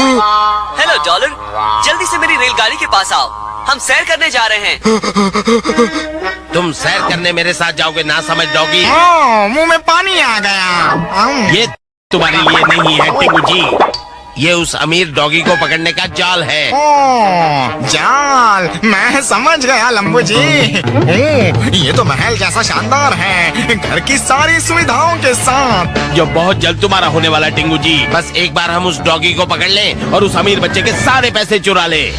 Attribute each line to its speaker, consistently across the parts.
Speaker 1: Hello dollar, जल्दी से मेरी रेलगाड़ी के पास आओ, हम सैर करने जा रहे हैं।
Speaker 2: तुम सैर करने मेरे साथ जाओगे ना समझ डॉगी?
Speaker 3: मुंह में पानी आ गया।
Speaker 2: ये तुम्हारे लिए नहीं है टिंगू जी, ये उस अमीर डॉगी को पकड़ने का जाल है।
Speaker 3: जाल, मैं समझ गया लंबू जी। ये तो महल जैसा शानदार है, घर की सारी सुविधाओं के साथ,
Speaker 2: जो बहुत जल्द तुम्हारा होने वाला टिंगू जी। बस एक बार हम उस डॉगी को पकड़ लें और उस अमीर बच्चे के सारे पैसे चुरा ले।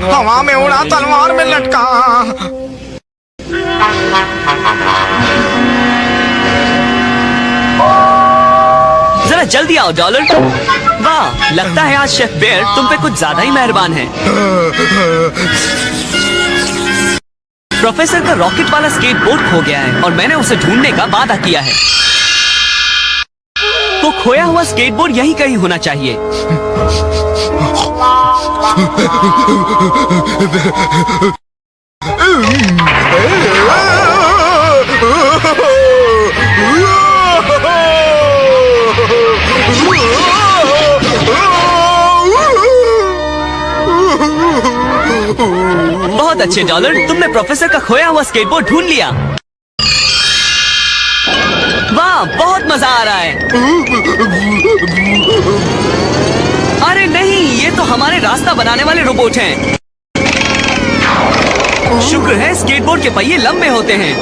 Speaker 3: हवा में उड़ा, तलवार में लटका।
Speaker 1: जरा जल्दी आओ डॉलर। वाह, लगता है आज शेफ बेयर तुम पे कुछ ज्यादा ही मेहरबान है। प्रोफेसर का रॉकेट वाला स्केटबोर्ड खो गया है और मैंने उसे ढूंढने का वादा किया है। वो खोया हुआ स्केटबोर्ड यहीं कहीं होना चाहिए। बहुत अच्छे डॉलर, तुमने प्रोफेसर का खोया हुआ स्केटबोर्ड ढूंढ लिया। वाह, बहुत मजा आ रहा है। अरे नहीं, ये तो हमारे रास्ता बनाने वाले रोबोट हैं। शुक्र है स्केटबोर्ड के पहिए लंबे होते हैं।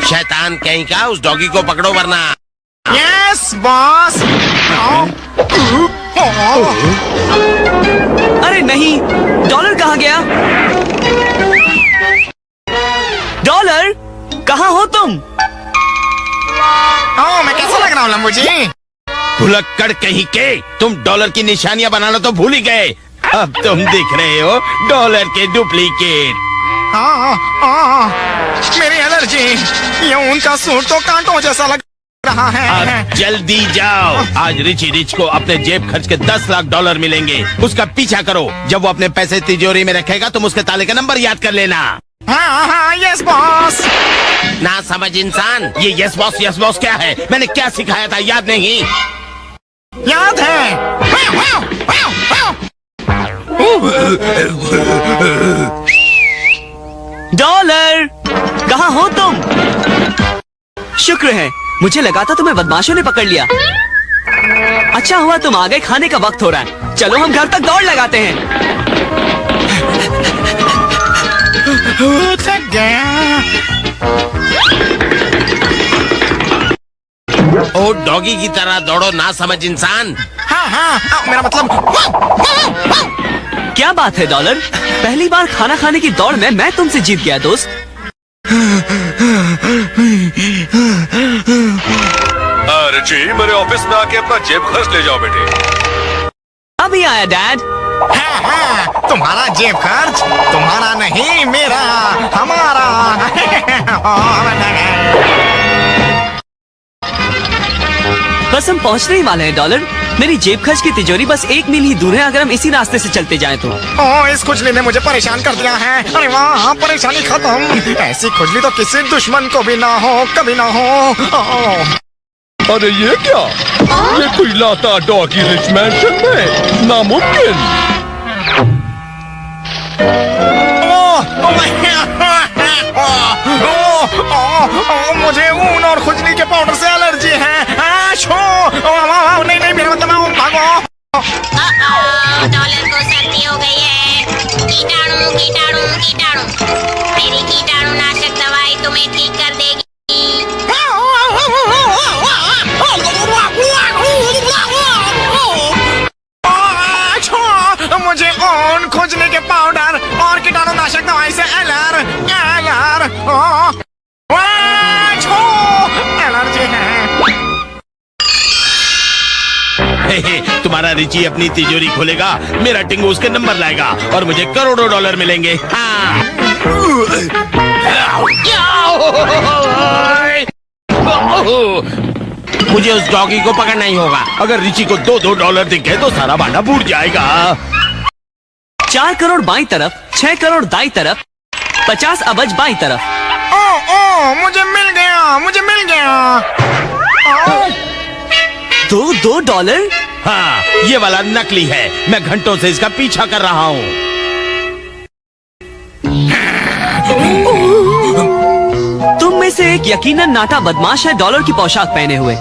Speaker 2: शैतान कहीं का, उस डॉगी को पकड़ो वरना।
Speaker 3: Yes boss.
Speaker 1: अरे नहीं, डॉलर कहाँ गया? डॉलर, कहाँ हो तुम?
Speaker 3: मैं कैसा लग रहा हूँ लंबू जी?
Speaker 2: भुलक्कड़ कहीं के, तुम डॉलर की निशानियां बनाना तो भूल ही गए। अब तुम दिख रहे हो डॉलर के डुप्लीकेट।
Speaker 3: मेरी एलर्जी, ये उनका सूट तो कांटों जैसा लग रहा है।
Speaker 2: अब जल्दी जाओ, आज रिची रिच को अपने जेब खर्च के 10 लाख डॉलर मिलेंगे। उसका पीछा करो, जब वो अपने पैसे तिजोरी में रखेगा तुम उसके ताले का नंबर याद कर लेना।
Speaker 3: हाँ, यस बॉस।
Speaker 2: ना समझ इंसान, ये यस बॉस क्या है? मैंने क्या सिखाया था याद नहीं?
Speaker 3: याद है।
Speaker 1: डॉलर, कहाँ हो तुम? शुक्र है, मुझे लगा था तुम्हें बदमाशों ने पकड़ लिया। अच्छा हुआ तुम आ गए, खाने का वक्त हो रहा है। चलो हम घर तक दौड़ लगाते हैं।
Speaker 3: थक गया।
Speaker 2: ओ डॉगी की तरह दौड़ो ना समझ इंसान।
Speaker 3: हाँ, मेरा मतलब।
Speaker 1: क्या बात है डॉलर, पहली बार खाना खाने की दौड़ में मैं तुमसे जीत गया दोस्त।
Speaker 4: रिची, मेरे ऑफिस में आके अपना जेब खर्च ले जाओ बेटे।
Speaker 1: अभी आया डैड।
Speaker 3: हाँ, तुम्हारा जेब खर्च, तुम्हारा नहीं मेरा, हमारा।
Speaker 1: बस हम पहुंचने ही वाले हैं डॉलर। मेरी जेब खर्च की तिजोरी बस 1 मील ही दूर है, अगर हम इसी रास्ते से चलते जाएं तो।
Speaker 3: इस खुजली ने मुझे परेशान कर दिया है। अरे वाह, परेशानी खत्म। ऐसी खुजली तो किसी दुश्मन को भी ना हो, कभी ना हो।
Speaker 4: अरे ये क्या? ये कोई लाता डॉगी रिच मैंशन में? नामुमकिन।
Speaker 3: मुझे ऊन और खुजली के पाउडर से एलर्जी है। नहीं, मेरा मतलब भागो।
Speaker 5: डॉलर को सर्दी हो गई है। कीटाणु कीटाणु कीटाणु, मेरी कीटाणु नाशक दवाई तुम्हें ठीक कर देगी।
Speaker 3: मुझे ऊन, खुजली के पाउडर और कीटाणु नाशक दवाई से एलर्जी है।
Speaker 2: तुम्हारा रिची अपनी तिजोरी खोलेगा, मेरा टिंगू उसके नंबर लाएगा और मुझे करोड़ों डॉलर मिलेंगे। हाँ। मुझे उस डॉगी को पकड़ना ही होगा। अगर रिची को 2-2 डॉलर दिख गए तो सारा बाना फूट जाएगा।
Speaker 1: 4 करोड़ बाईं तरफ, 6 करोड़ दाईं तरफ, 50 अबज बाईं तरफ।
Speaker 3: ओ मुझे मिल गया, मुझे मिल गया।
Speaker 1: $2 $2?
Speaker 2: हाँ, ये वाला नकली है। मैं घंटों से इसका पीछा कर रहा हूँ।
Speaker 1: तुम में से एक यकीनन नाटा बदमाश है, डॉलर की पोशाक पहने हुए।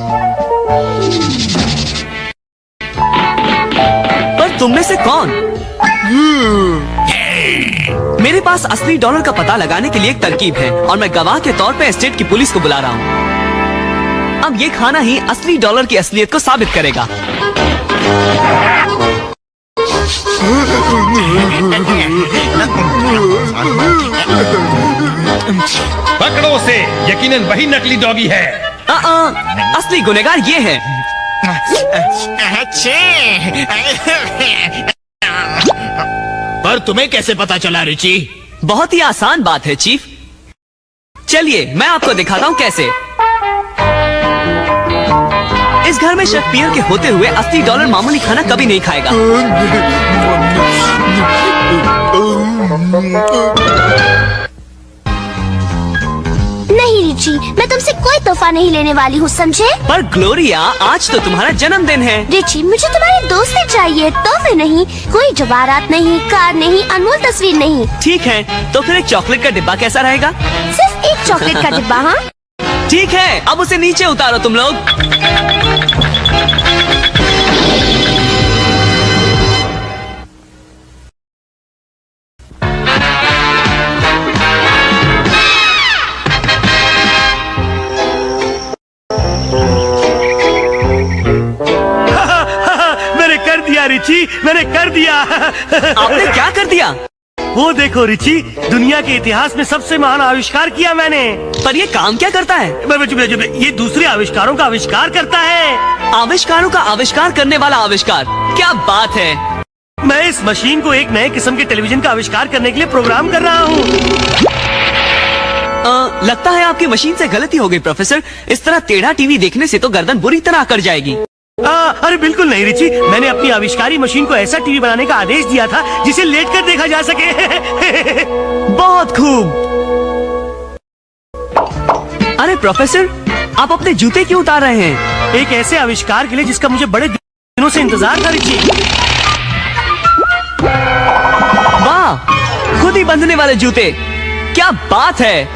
Speaker 1: पर तुम में से कौन? मेरे पास असली डॉलर का पता लगाने के लिए एक तरकीब है और मैं गवाह के तौर पे स्टेट की पुलिस को बुला रहा हूँ। अब ये खाना ही असली डॉलर की असलियत को साबित करेगा।
Speaker 4: पकड़ो उसे, यकीनन वही नकली डॉगी है।
Speaker 1: असली गुनहगार ये है।
Speaker 2: पर तुम्हें कैसे पता चला रिची?
Speaker 1: बहुत ही आसान बात है चीफ। चलिए मैं आपको दिखाता हूँ कैसे। इस घर में शेफ पियर के होते हुए असली डॉलर मामूली खाना कभी नहीं खाएगा।
Speaker 6: नहीं रिची, मैं तुमसे कोई तोहफा नहीं लेने वाली हूँ, समझे?
Speaker 1: पर ग्लोरिया, आज तो तुम्हारा जन्मदिन है।
Speaker 6: रिची, मुझे तुम्हारे दोस्ती चाहिए, तोहफे नहीं। कोई जवाहरात नहीं, कार नहीं, अनमोल तस्वीर नहीं।
Speaker 1: ठीक है, तो फिर एक चॉकलेट का डिब्बा कैसा रहेगा?
Speaker 6: सिर्फ एक चॉकलेट का डिब्बा? हाँ
Speaker 1: ठीक है, अब उसे नीचे उतारो तुम लोग।
Speaker 7: मैंने कर दिया रिची, मैंने कर दिया।
Speaker 1: आपने क्या कर दिया?
Speaker 7: वो देखो रिची, दुनिया के इतिहास में सबसे महान आविष्कार किया मैंने।
Speaker 1: पर ये काम क्या करता है?
Speaker 7: ये दूसरे आविष्कारों का आविष्कार करता है।
Speaker 1: आविष्कारों का आविष्कार करने वाला आविष्कार, क्या बात है।
Speaker 7: मैं इस मशीन को एक नए किस्म के टेलीविजन का आविष्कार करने के लिए प्रोग्राम कर रहा हूँ।
Speaker 1: लगता है आपकी मशीन से गलती हो गई प्रोफेसर। इस तरह टेढ़ा टीवी देखने से तो गर्दन बुरी तरह अकड़ जाएगी।
Speaker 7: अरे बिल्कुल नहीं रिची, मैंने अपनी आविष्कारी मशीन को ऐसा टीवी बनाने का आदेश दिया था जिसे लेटकर देखा जा सके।
Speaker 1: बहुत खूब। अरे प्रोफेसर, आप अपने जूते क्यों उतार रहे हैं?
Speaker 7: एक ऐसे आविष्कार के लिए जिसका मुझे बड़े दिनों से इंतजार था रिची।
Speaker 1: वाह, खुद ही बंधने वाले जूते, क्या बात है।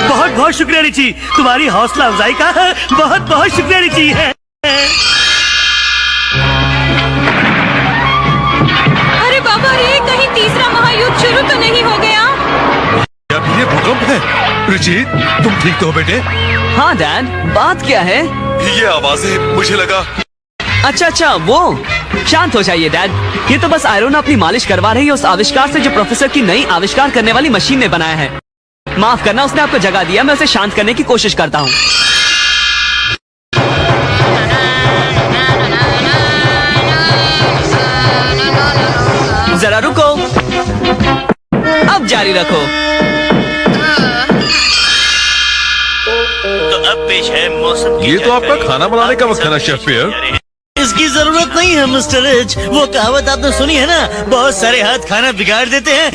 Speaker 7: बहुत बहुत शुक्रिया रिची, तुम्हारी हौसला अफजाई का बहुत बहुत शुक्रिया रिची।
Speaker 8: अरे बाबा रे, कहीं तीसरा महायुद्ध शुरू तो नहीं हो गया?
Speaker 4: क्या ये भूकंप है? रिची, तुम ठीक तो हो बेटे?
Speaker 1: हाँ डैड, बात क्या है?
Speaker 4: ये आवाजें, मुझे लगा।
Speaker 1: अच्छा, वो शांत हो जाइए डैड। ये तो बस आयरन अपनी मालिश करवा रही है उस आविष्कार से जो प्रोफेसर की नई आविष्कार करने वाली मशीन ने बनाया है। माफ करना, उसने आपको जगा दिया। मैं उसे शांत करने की कोशिश करता हूँ। जरा रुको, अब जारी रखो।
Speaker 9: तो अब पेश है मौसम की
Speaker 4: ये तो आपका खाना बनाने का वक्त है ना शेफ पियर?
Speaker 9: इसकी जरूरत नहीं है मिस्टर एच। वो कहावत आपने सुनी है ना, बहुत सारे हाथ खाना बिगाड़ देते हैं।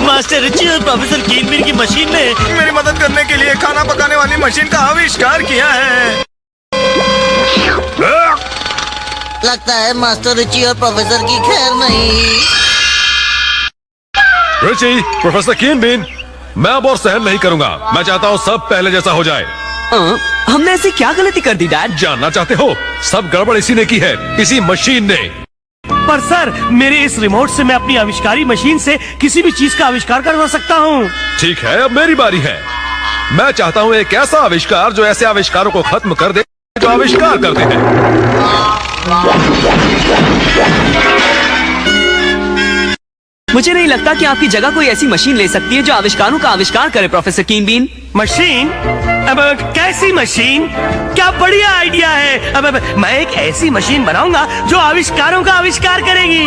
Speaker 9: मास्टर रिची और प्रोफेसर कीनबिन की मशीन ने
Speaker 3: मेरी मदद करने के लिए खाना पकाने वाली मशीन का आविष्कार किया है।
Speaker 9: लगता है मास्टर रिची और प्रोफेसर की खैर नहीं।
Speaker 4: रिची, प्रोफेसर कीनबिन, मैं अब और सहन नहीं करूंगा। मैं चाहता हूँ सब पहले जैसा हो जाए।
Speaker 1: हमने ऐसी क्या गलती कर दी डैड?
Speaker 4: जानना चाहते हो? सब गड़बड़ इसी ने की है, इसी मशीन ने।
Speaker 7: पर सर, मेरे इस रिमोट से मैं अपनी आविष्कारी मशीन से किसी भी चीज का आविष्कार करवा सकता हूँ।
Speaker 4: ठीक है, अब मेरी बारी है। मैं चाहता हूँ एक ऐसा आविष्कार जो ऐसे आविष्कारों को खत्म कर दे जो आविष्कार करते हैं।
Speaker 1: मुझे नहीं लगता कि आपकी जगह कोई ऐसी मशीन ले सकती है जो आविष्कारों का आविष्कार करे प्रोफेसर कीनबीन।
Speaker 7: मशीन? अब कैसी मशीन? क्या बढ़िया आइडिया है। अब मैं एक ऐसी मशीन बनाऊंगा जो आविष्कारों का आविष्कार करेगी।